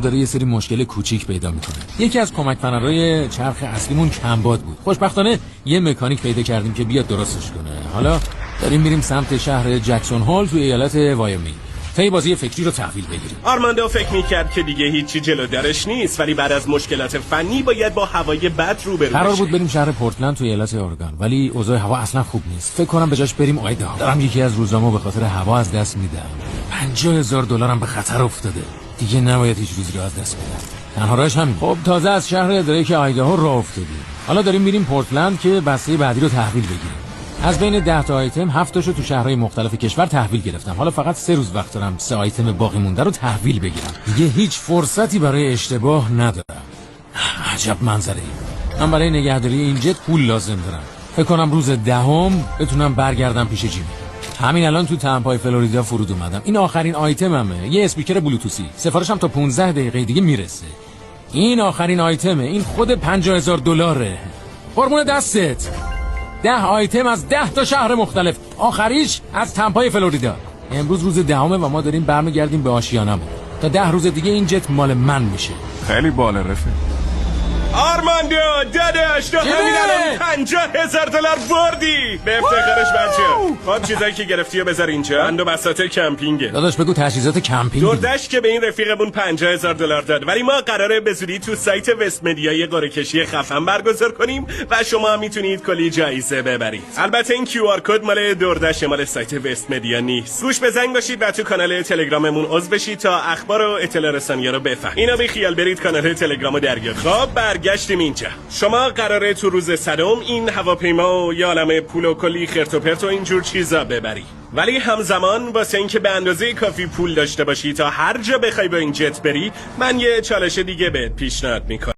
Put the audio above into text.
داره یه سری مشکل کوچیک پیدا میکنه. یکی از کمک فنرهای چرخ اصلیمون کمباد بود. خوشبختانه یه مکانیک پیدا کردیم که بیاد درستش کنه. حالا داریم میریم سمت شهر جکسون هول توی ایالت وایومینگ. تا بازی فکری رو تحویل بگیریم. آرماندو فکر میکرد که دیگه هیچی جلو درش نیست، ولی بعد از مشکلات فنی باید با هوای بد روبرو بشه. قرار بود بریم شهر پورتلند توی ایالت اورگان، ولی اوضاع هوا اصلا خوب نیست. فکر کنم به جاش بریم آیداهو. دارم یکی از روزنامه‌ها به خاطر هوا از دست میدم. $50,000 به خطر افتاده. دیگه نباید هیچ روزی رو از دست بدم. تنها راهش همین. خب تازه از شهر دریک آیداهو راه افتادیم. حالا داریم میریم پورتلند که بسته بعدی رو تحویل بگیریم. از بین 10 تا آیتم 7 تاشو تو شهرهای مختلف کشور تحویل گرفتم. حالا فقط 3 روز وقت دارم 3 آیتم باقی مونده رو تحویل بگیرم. دیگه هیچ فرصتی برای اشتباه ندارم. عجب منظره‌ای. من برای نگهداری این جت پول لازم دارم. فکر کنم روز 10 بتونم برگردم پیش جیمی. همین الان تو تمپای فلوریدا فرود اومدم. این آخرین آیتممه. یه اسپیکر بلوتوسی. سفارشم تا 15 دقیقه دیگه میرسه. این آخرین آیتمه. این خود $50,000. قربون دستت. 10 آیتم از 10 تا شهر مختلف. آخریش از تمپای فلوریدا. امروز روز 10 و ما داریم برمیگردیم به آشیانمون. تا 10 روز دیگه این جت مال من میشه. خیلی بالا رفیق. آرماندو داداش تو همین الان $50,000 بردی. به افتخارش بچه. خب چیزایی که گرفتی رو بذار اینجا. بند و بساط کمپینگه. داداش بگو تجهیزات کمپینگ. دوردش که به این رفیقمون $50,000 داد، ولی ما قراره به زودی تو سایت وست مدیا یه قرعه کشی خفن برگزار کنیم و شما هم میتونید کلی جایزه ببرید. البته این QR کد مال دوردش، مال سایت وست مدیا نیست. گوش به زنگ باشید و تو کانال تلگراممون عضو بشید تا اخبار و اطلاع رسانی‌ها رو بفهمید. اینا بی خیال برید کانال تلگرامو دریافت. خب برگشتیم اینجا. شما قراره تو روز 100 این هواپیما و یه عالمه پول و کلی خرت و پرت و اینجور چیزا ببری، ولی همزمان واسه اینکه به اندازه کافی پول داشته باشی تا هر جا بخوای با این جت بری، من یه چالش دیگه بهت پیشنهاد میکنم.